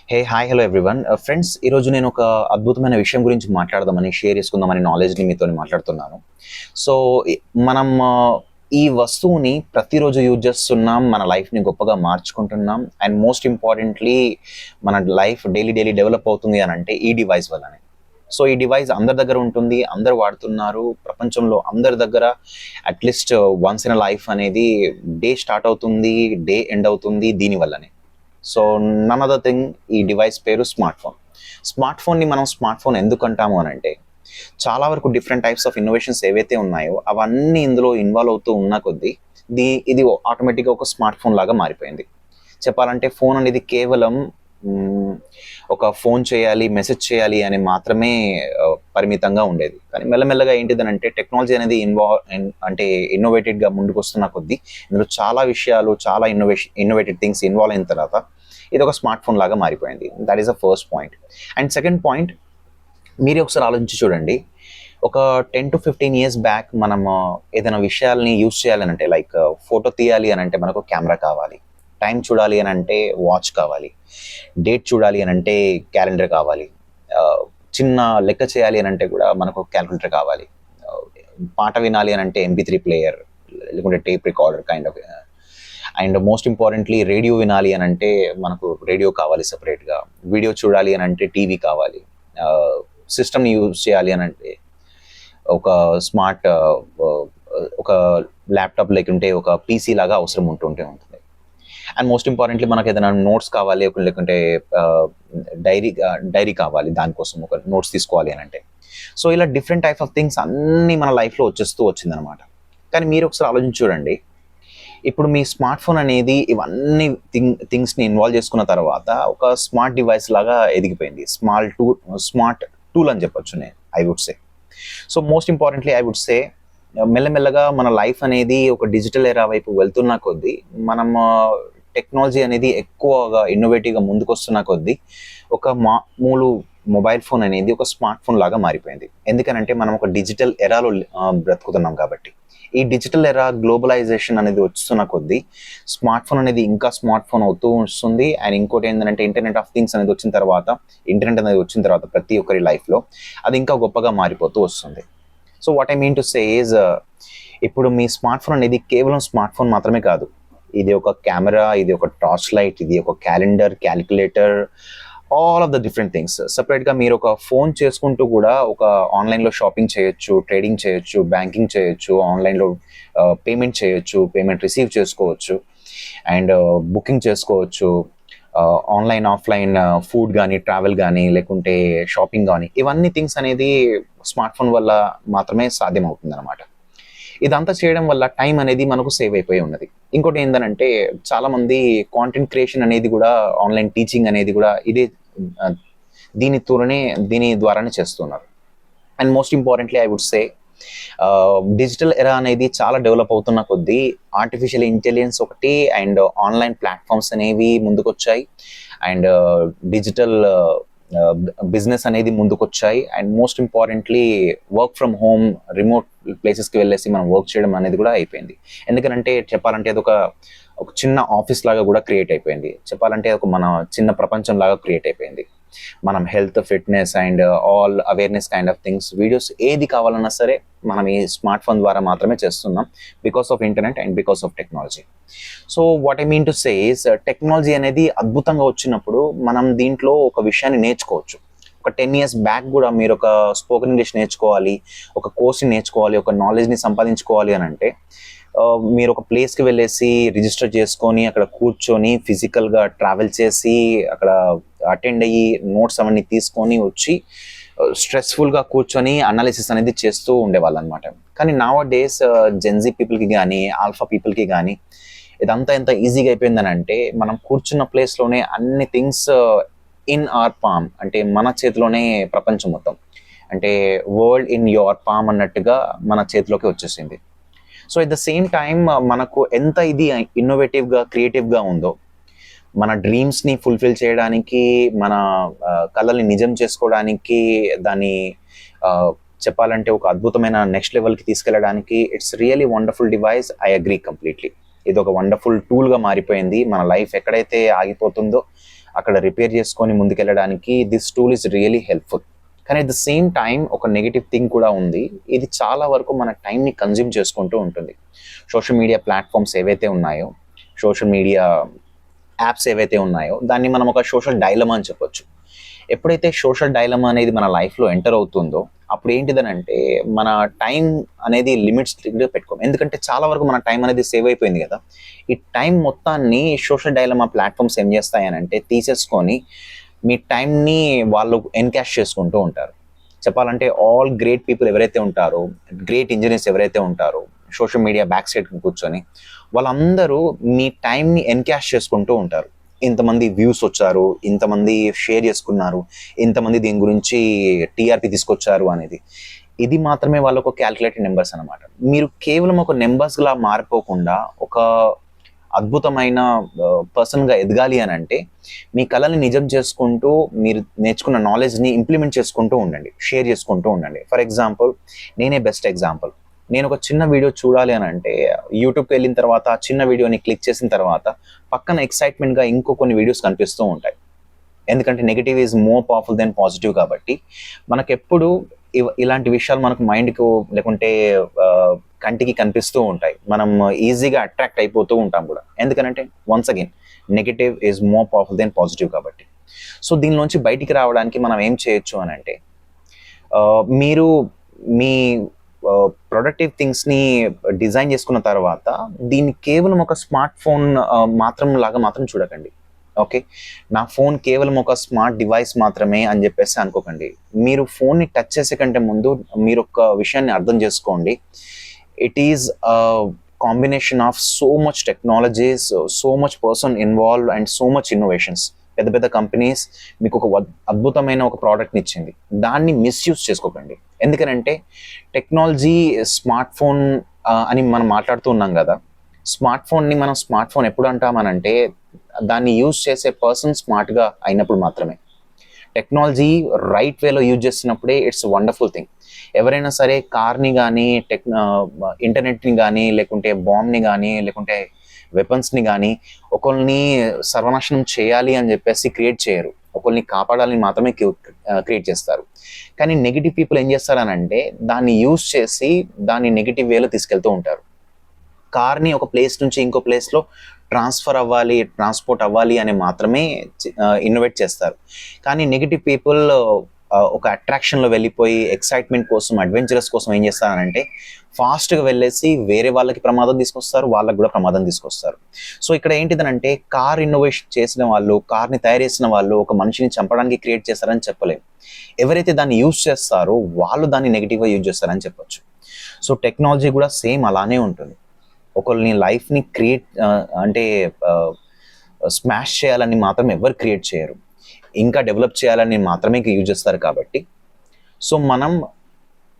Hi hello everyone friends, ఈరోజు నేను ఒక అద్భుతమైన విషయం గురించి మాట్లాడదామని షేర్ చేసుకుందామని నాలెడ్జ్ని మీతో మాట్లాడుతున్నాను. సో మనం ఈ వస్తువుని ప్రతిరోజు యూజ్ చేస్తున్నాం, మన లైఫ్ని గొప్పగా మార్చుకుంటున్నాం. అండ్ మోస్ట్ ఇంపార్టెంట్లీ మన లైఫ్ డైలీ డెవలప్ అవుతుంది అని అంటే ఈ డివైస్ వల్లనే. సో ఈ డివైస్ అందరి దగ్గర ఉంటుంది, అందరు వాడుతున్నారు. ప్రపంచంలో అందరి దగ్గర అట్లీస్ట్ వన్స్ ఇన్ లైఫ్ అనేది డే స్టార్ట్ అవుతుంది, డే ఎండ్ అవుతుంది దీనివల్లనే. సో నన్ అదర్ థింగ్, ఈ డివైస్ పేరు స్మార్ట్ ఫోన్. స్మార్ట్ ఫోన్ని మనం స్మార్ట్ ఫోన్ ఎందుకు అంటాము అని అంటే, చాలా వరకు డిఫరెంట్ టైప్స్ ఆఫ్ ఇన్నోవేషన్స్ ఏవైతే ఉన్నాయో అవన్నీ ఇందులో ఇన్వాల్వ్ అవుతూ ఉన్న కొద్దీ ఇది ఆటోమేటిక్గా ఒక స్మార్ట్ ఫోన్ లాగా మారిపోయింది. చెప్పాలంటే ఫోన్ అనేది కేవలం ఒక ఫోన్ చేయాలి, మెసేజ్ చేయాలి అని మాత్రమే పరిమితంగా ఉండేది. కానీ మెల్లమెల్లగా ఏంటిదనంటే టెక్నాలజీ అనేది అంటే ఇన్నోవేటెడ్గా ముందుకు వస్తున్న కొద్దీ ఇందులో చాలా విషయాలు, చాలా ఇన్నోవేటెడ్ థింగ్స్ ఇన్వాల్వ్ అయిన తర్వాత ఇది ఒక స్మార్ట్ ఫోన్ లాగా మారిపోయింది. That is the first point. And second point, మీరే ఒకసారి ఆలోచించి చూడండి. ఒక 10 to 15 years బ్యాక్ మనం ఏదైనా విషయాల్ని యూజ్ చేయాలని అంటే, లైక్ ఫోటో తీయాలి అని అంటే మనకు కెమెరా కావాలి, టైం చూడాలి అని అంటే వాచ్ కావాలి, డేట్ చూడాలి అని అంటే క్యాలెండర్ కావాలి, చిన్న లెక్క చేయాలి అని అంటే కూడా మనకు క్యాల్కులేటర్ కావాలి, పాట వినాలి అని అంటే MP3 ప్లేయర్ లేకుంటే tape recorder kind of. And most importantly radio వినాలి అని అంటే మనకు రేడియో కావాలి సపరేట్గా, వీడియో చూడాలి అని అంటే టీవీ కావాలి, సిస్టమ్ని యూజ్ చేయాలి అని అంటే ఒక స్మార్ట్ ఒక ల్యాప్టాప్ లేకుంటే ఒక పీసీ లాగా అవసరం ఉంటుంది. అండ్ మోస్ట్ ఇంపార్టెంట్లీ మనకు ఏదైనా నోట్స్ కావాలి, లేకుంటే డైరీ కావాలి, దానికోసం ఒక నోట్స్ తీసుకోవాలి అని అంటే. సో ఇలా డిఫరెంట్ టైప్ ఆఫ్ థింగ్స్ అన్నీ మన లైఫ్లో వచ్చేస్తూ వచ్చిందనమాట. కానీ మీరు ఒకసారి ఆలోచించి చూడండి, ఇప్పుడు మీ స్మార్ట్ ఫోన్ అనేది ఇవన్నీ థింగ్స్ని ఇన్వాల్వ్ చేసుకున్న తర్వాత ఒక స్మార్ట్ డివైస్ లాగా ఎదిగిపోయింది. స్మార్ట్ టూల్ అని చెప్పొచ్చు నేను, I would say. So most importantly I would say, మెల్లమెల్లగా మన లైఫ్ అనేది ఒక డిజిటల్ ఎరా వైపు వెళ్తున్న కొద్దీ, మనం టెక్నాలజీ అనేది ఎక్కువగా ఇన్నోవేటివ్గా ముందుకు వస్తున్న కొద్దీ ఒక మామూలు మొబైల్ ఫోన్ అనేది ఒక స్మార్ట్ ఫోన్ లాగా మారిపోయింది. ఎందుకనంటే మనం ఒక డిజిటల్ ఎరాలో బ్రతుకుతున్నాం కాబట్టి. ఈ డిజిటల్ ఎరా గ్లోబలైజేషన్ అనేది వస్తున్న కొద్దీ స్మార్ట్ ఫోన్ అనేది ఇంకా స్మార్ట్ ఫోన్ అవుతూ వస్తుంది. అండ్ ఇంకోటి ఏంటంటే ఇంటర్నెట్ ఆఫ్ థింగ్స్ అనేది వచ్చిన తర్వాత ప్రతి ఒక్కరి లైఫ్లో అది ఇంకా గొప్పగా మారిపోతూ వస్తుంది. So what I mean to say is, ఇప్పుడు మీ స్మార్ట్ ఫోన్ అనేది కేవలం స్మార్ట్ ఫోన్ మాత్రమే కాదు. ఇది ఒక కెమెరా, ఇది ఒక టార్చ్ లైట్, ఇది ఒక calendar, calculator, all of the different things. సపరేట్గా మీరు ఒక ఫోన్ చేసుకుంటూ కూడా ఒక ఆన్లైన్లో షాపింగ్ చేయొచ్చు, ట్రేడింగ్ చేయొచ్చు, బ్యాంకింగ్ చేయొచ్చు, ఆన్లైన్లో పేమెంట్ చేయొచ్చు, పేమెంట్ రిసీవ్ చేసుకోవచ్చు, అండ్ బుకింగ్ చేసుకోవచ్చు, ఆన్లైన్ ఆఫ్లైన్ ఫుడ్ కానీ, ట్రావెల్ కానీ, లేకుంటే షాపింగ్ కానీ, ఇవన్నీ థింగ్స్ అనేది స్మార్ట్ ఫోన్ వల్ల మాత్రమే సాధ్యం అవుతుంది అనమాట. ఇదంతా చేయడం వల్ల టైం అనేది మనకు సేవ్ అయిపోయి ఉన్నది. ఇంకోటి ఏంటంటే చాలామంది కాంటెంట్ క్రియేషన్ అనేది కూడా, ఆన్లైన్ టీచింగ్ అనేది కూడా దీని ద్వారానే చేస్తున్నారు. And most importantly I would say, digital era అనేది చాలా డెవలప్ అవుతున్న కొద్దీ ఆర్టిఫిషియల్ ఇంటెలిజెన్స్ ఒకటి, అండ్ ఆన్లైన్ ప్లాట్ఫామ్స్ అనేవి ముందుకొచ్చాయి, అండ్ డిజిటల్ బిజినెస్ అనేది ముందుకొచ్చాయి. And most importantly work from home, remote ప్లేసెస్కి వెళ్ళేసి మనం వర్క్ చేయడం అనేది కూడా అయిపోయింది. ఎందుకంటే చెప్పాలంటే అది ఒక చిన్న ఆఫీస్ లాగా కూడా క్రియేట్ అయిపోయింది. చెప్పాలంటే ఒక మన చిన్న ప్రపంచం లాగా క్రియేట్ అయిపోయింది. మనం health, fitness and all awareness kind of things, videos ఏది కావాలన్నా సరే మనం ఈ స్మార్ట్ ఫోన్ ద్వారా మాత్రమే చేస్తున్నాం, because of internet and because of technology. So what I mean to say is, technology అనేది అద్భుతంగా వచ్చినప్పుడు మనం దీంట్లో ఒక విషయాన్ని నేర్చుకోవచ్చు. ఒక 10 years బ్యాక్ కూడా మీరు ఒక స్పోకెన్ ఇంగ్లీష్ నేర్చుకోవాలి, ఒక కోర్స్ని నేర్చుకోవాలి, ఒక నాలెడ్జ్ని సంపాదించుకోవాలి అని అంటే, మీరు ఒక ప్లేస్కి వెళ్ళేసి రిజిస్టర్ చేసుకొని అక్కడ కూర్చొని ఫిజికల్గా ట్రావెల్ చేసి అక్కడ అటెండ్ అయ్యి నోట్స్ అవన్నీ తీసుకొని వచ్చి స్ట్రెస్ఫుల్గా కూర్చొని అనాలిసిస్ అనేది చేస్తూ ఉండేవాళ్ళు అనమాట. కానీ నౌ డేస్ జెన్జీ పీపుల్కి కానీ, ఆల్ఫా పీపుల్కి కానీ ఇదంతా ఎంత ఈజీగా అయిపోయిందని అంటే, మనం కూర్చున్న ప్లేస్లోనే అన్ని థింగ్స్ ఇన్ అవర్ పామ్, అంటే మన చేతిలోనే ప్రపంచం మొత్తం, అంటే వరల్డ్ ఇన్ యువర్ పామ్ అన్నట్టుగా మన చేతిలోకి వచ్చేసింది. So at the same time మనకు ఎంత ఇది ఇన్నోవేటివ్గా, క్రియేటివ్గా ఉందో, మన డ్రీమ్స్ని ఫుల్ఫిల్ చేయడానికి, మన కళల్ని నిజం చేసుకోవడానికి, దాన్ని చెప్పాలంటే ఒక అద్భుతమైన నెక్స్ట్ లెవెల్కి తీసుకెళ్ళడానికి, it's really wonderful device. I agree completely. ఇది ఒక వండర్ఫుల్ టూల్గా మారిపోయింది. మన లైఫ్ ఎక్కడైతే ఆగిపోతుందో అక్కడ రిపేర్ చేసుకొని ముందుకెళ్ళడానికి this tool is really helpful. కానీ అట్ ద సేమ్ టైం ఒక నెగిటివ్ థింగ్ కూడా ఉంది. ఇది చాలా వరకు మన టైంని కన్జ్యూమ్ చేసుకుంటూ ఉంటుంది. సోషల్ మీడియా ప్లాట్ఫామ్స్ ఏవైతే ఉన్నాయో, సోషల్ మీడియా యాప్స్ ఏవైతే ఉన్నాయో, దాన్ని మనం ఒక సోషల్ డైలమా అని చెప్పొచ్చు. ఎప్పుడైతే సోషల్ డైలమా అనేది మన లైఫ్లో ఎంటర్ అవుతుందో అప్పుడు ఏంటిదనంటే మన టైం అనేది లిమిట్స్ పెట్టుకోం. ఎందుకంటే చాలా వరకు మన టైం అనేది సేవ్ అయిపోయింది కదా. ఈ టైం మొత్తాన్ని సోషల్ డైలమా ప్లాట్ఫామ్స్ ఏం చేస్తాయనంటే తీసేసుకొని మీ టైంని వాళ్ళు ఎన్కాష్ చేసుకుంటూ ఉంటారు. చెప్పాలంటే ఆల్ గ్రేట్ పీపుల్ ఎవరైతే ఉంటారో, గ్రేట్ ఇంజనీర్స్ ఎవరైతే ఉంటారో, సోషల్ మీడియా బ్యాక్ సైడ్ కూర్చొని వాళ్ళందరూ మీ టైంని ఎన్కాష్ చేసుకుంటూ ఉంటారు. ఇంతమంది వ్యూస్ వచ్చారు, ఇంతమంది షేర్ చేసుకున్నారు, ఇంతమంది దీని గురించి టీఆర్పీ తీసుకొచ్చారు అనేది. ఇది మాత్రమే వాళ్ళకు క్యాల్కులేటెడ్ నెంబర్స్ అనమాట. మీరు కేవలం ఒక నెంబర్స్లా మారిపోకుండా ఒక అద్భుతమైన పర్సన్గా ఎదగాలి అని అంటే మీ కళని నిజం చేసుకుంటూ మీరు నేర్చుకున్న నాలెడ్జ్ని ఇంప్లిమెంట్ చేసుకుంటూ ఉండండి, షేర్ చేసుకుంటూ ఉండండి. ఫర్ ఎగ్జాంపుల్ నేనే బెస్ట్ ఎగ్జాంపుల్. నేను ఒక చిన్న వీడియో చూడాలి అని అంటే యూట్యూబ్కి వెళ్ళిన తర్వాత ఆ చిన్న వీడియోని క్లిక్ చేసిన తర్వాత పక్కన ఎక్సైట్మెంట్గా ఇంకో కొన్ని వీడియోస్ కనిపిస్తూ ఉంటాయి. ఎందుకంటే negative is more powerful than positive. కాబట్టి మనకెప్పుడు ఇలాంటి విషయాలు మనకు మైండ్కు లేకుంటే కంటికి కనిపిస్తూ ఉంటాయి. మనం ఈజీగా అట్రాక్ట్ అయిపోతూ ఉంటాం కూడా. ఎందుకంటే once again negative is more powerful than positive కాబట్టి. సో దీనిలోంచి బయటికి రావడానికి మనం ఏం చేయొచ్చు అని అంటే మీరు మీ ప్రొడక్టివ్ థింగ్స్ని డిజైన్ చేసుకున్న తర్వాత దీన్ని కేవలం ఒక స్మార్ట్ ఫోన్ మాత్రం చూడకండి. ఓకే, నా ఫోన్ కేవలం ఒక స్మార్ట్ డివైస్ మాత్రమే అని చెప్పేసి అనుకోకండి. మీరు ఫోన్ని టచ్ చేసే కంటే ముందు మీరు ఒక విషయాన్ని అర్థం చేసుకోండి. It is combination of so much technologies, so much person involve and so much innovations. పెద్ద పెద్ద కంపెనీస్ మీకు ఒక అద్భుతమైన ఒక ప్రోడక్ట్ని ఇచ్చింది, దాన్ని మిస్యూజ్ చేసుకోకండి. ఎందుకనంటే టెక్నాలజీ స్మార్ట్ ఫోన్ అని మనం మాట్లాడుతూ ఉన్నాం కదా. స్మార్ట్ ఫోన్ ఎప్పుడు అంటామనంటే దాన్ని యూజ్ చేసే పర్సన్ స్మార్ట్గా అయినప్పుడు మాత్రమే. టెక్నాలజీ రైట్ వేలో యూజ్ చేస్తున్నప్పుడే ఇట్స్ వండర్ఫుల్ థింగ్. ఎవరైనా సరే కార్ని కానీ ఇంటర్నెట్ని కానీ లేకుంటే బాంబ్ని కానీ లేకుంటే వెపన్స్ని కానీ ఒకరిని సర్వనాశనం చేయాలి అని చెప్పేసి క్రియేట్ చేయరు, ఒకరిని కాపాడాలని మాత్రమే క్రియేట్ చేస్తారు. కానీ నెగిటివ్ పీపుల్ ఏం చేస్తారనంటే దాన్ని యూజ్ చేసి దాన్ని నెగిటివ్ వేలో తీసుకెళ్తూ ఉంటారు. కార్ని ఒక ప్లేస్ నుంచి ఇంకో ప్లేస్లో ట్రాన్స్పోర్ట్ అవ్వాలి అని మాత్రమే ఇన్నోవేట్ చేస్తారు. కానీ నెగిటివ్ పీపుల్ ఒక అట్రాక్షన్లో వెళ్ళిపోయి ఎక్సైట్మెంట్ కోసం, అడ్వెంచరస్ కోసం ఏం చేస్తారంటే ఫాస్ట్గా వెళ్ళేసి వేరే వాళ్ళకి ప్రమాదం తీసుకొస్తారు, వాళ్ళకి కూడా ప్రమాదం తీసుకొస్తారు. సో ఇక్కడ ఏంటిదనంటే కార్ ఇన్నోవేషన్ చేసిన వాళ్ళు, కార్ని తయారు చేసిన వాళ్ళు ఒక మనిషిని చంపడానికి క్రియేట్ చేస్తారని చెప్పలేము. ఎవరైతే దాన్ని యూజ్ చేస్తారో వాళ్ళు దాన్ని నెగిటివ్గా యూజ్ చేస్తారని చెప్పొచ్చు. సో టెక్నాలజీ కూడా సేమ్ అలానే ఉంటుంది. ఒకరిని లైఫ్ని స్మాష్ చేయాలని మాత్రం ఎవరు క్రియేట్ చేయరు, ఇంకా డెవలప్ చేయాలని మాత్రమే యూజ్ చేస్తారు. కాబట్టి సో మనం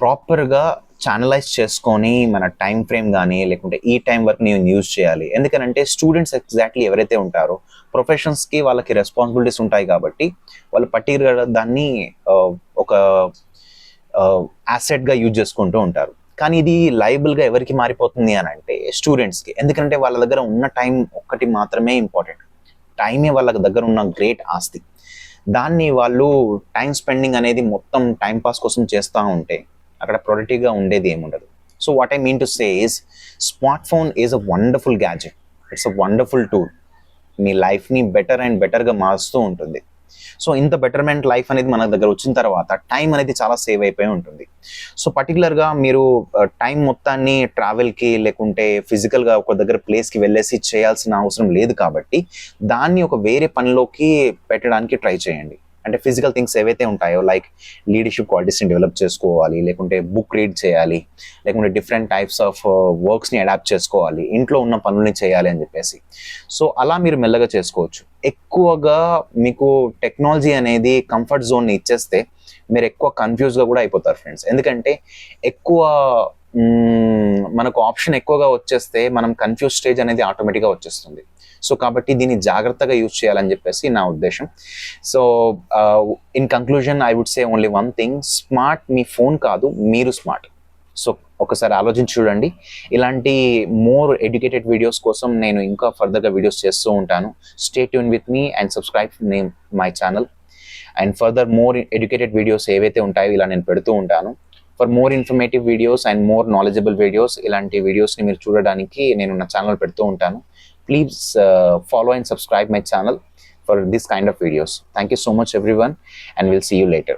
ప్రాపర్గా ఛానలైజ్ చేసుకొని మన టైం ఫ్రేమ్ కానీ లేకుంటే ఈ టైం వరకు నేను యూజ్ చేయాలి. ఎందుకనంటే స్టూడెంట్స్ ఎగ్జాక్ట్లీ ఎవరైతే ఉంటారో ప్రొఫెషన్స్కి వాళ్ళకి రెస్పాన్సిబిలిటీస్ ఉంటాయి కాబట్టి వాళ్ళు పర్టికులర్గా దాన్ని ఒక యాసెట్గా యూజ్ చేసుకుంటూ ఉంటారు. కానీ ఇది లయబుల్గా ఎవరికి మారిపోతుంది అని అంటే స్టూడెంట్స్కి. ఎందుకంటే వాళ్ళ దగ్గర ఉన్న టైం ఒక్కటి మాత్రమే ఇంపార్టెంట్. టైమే వాళ్ళ దగ్గర ఉన్న గ్రేట్ ఆస్తి. దాన్ని వాళ్ళు టైం స్పెండింగ్ అనేది మొత్తం టైం పాస్ కోసం చేస్తూ ఉంటే అక్కడ ప్రొడక్టివ్గా ఉండేది ఏముండదు. So what I mean to say is smart phone is a wonderful gadget, it's a wonderful tool. మీ లైఫ్ని బెటర్ అండ్ బెటర్గా మారుస్తూ ఉంటుంది. సో ఇంత బెటర్మెంట్ లైఫ్ అనేది మన దగ్గర వచ్చిన తర్వాత టైం అనేది చాలా సేవ్ అయిపోయి ఉంటుంది. సో పర్టికులర్గా మీరు టైం మొత్తాన్ని ట్రావెల్కి లేకుంటే ఫిజికల్గా ఒక దగ్గర ప్లేస్కి వెళ్ళేసి చేయాల్సిన అవసరం లేదు. కాబట్టి దాన్ని ఒక వేరే పనిలోకి పెట్టడానికి ట్రై చేయండి. అంటే ఫిజికల్ థింగ్స్ ఏవైతే ఉంటాయో లైక్ లీడర్షిప్ క్వాలిటీస్ని డెవలప్ చేసుకోవాలి, లేకుంటే బుక్ రీడ్ చేయాలి, లేకుంటే డిఫరెంట్ టైప్స్ ఆఫ్ వర్క్స్ని అడాప్ట్ చేసుకోవాలి, ఇంట్లో ఉన్న పనుల్ని చేయాలి అని చెప్పేసి. సో అలా మీరు మెల్లగా చేసుకోవచ్చు. ఎక్కువగా మీకు టెక్నాలజీ అనేది కంఫర్ట్ జోన్ని ఇచ్చేస్తే మీరు ఎక్కువ కన్ఫ్యూజ్గా కూడా అయిపోతారు ఫ్రెండ్స్. ఎందుకంటే ఎక్కువ మనకు ఆప్షన్ ఎక్కువగా వచ్చేస్తే మనం కన్ఫ్యూజ్ స్టేజ్ అనేది ఆటోమేటిక్గా వచ్చేస్తుంది. సో కాబట్టి దీన్ని జాగ్రత్తగా యూజ్ చేయాలని చెప్పేసి నా ఉద్దేశం. So in conclusion I would say only one thing, smart మీ ఫోన్ కాదు, మీరు స్మార్ట్. సో ఒకసారి ఆలోచించి చూడండి. ఇలాంటి మోర్ ఎడ్యుకేటెడ్ వీడియోస్ కోసం నేను ఇంకా ఫర్దర్గా వీడియోస్ చేస్తూ ఉంటాను. Stay tune with me and subscribe my channel. And further more educated videos ఏవైతే ఉంటాయో ఇలా నేను పెడుతూ ఉంటాను. For more informative videos and more knowledgeable videos, ఇలాంటి వీడియోస్ని మీరు చూడడానికి నేను నా ఛానల్ పెడుతూ ఉంటాను. Please follow and subscribe my channel for this kind of videos. Thank you so much everyone, and we'll see you later.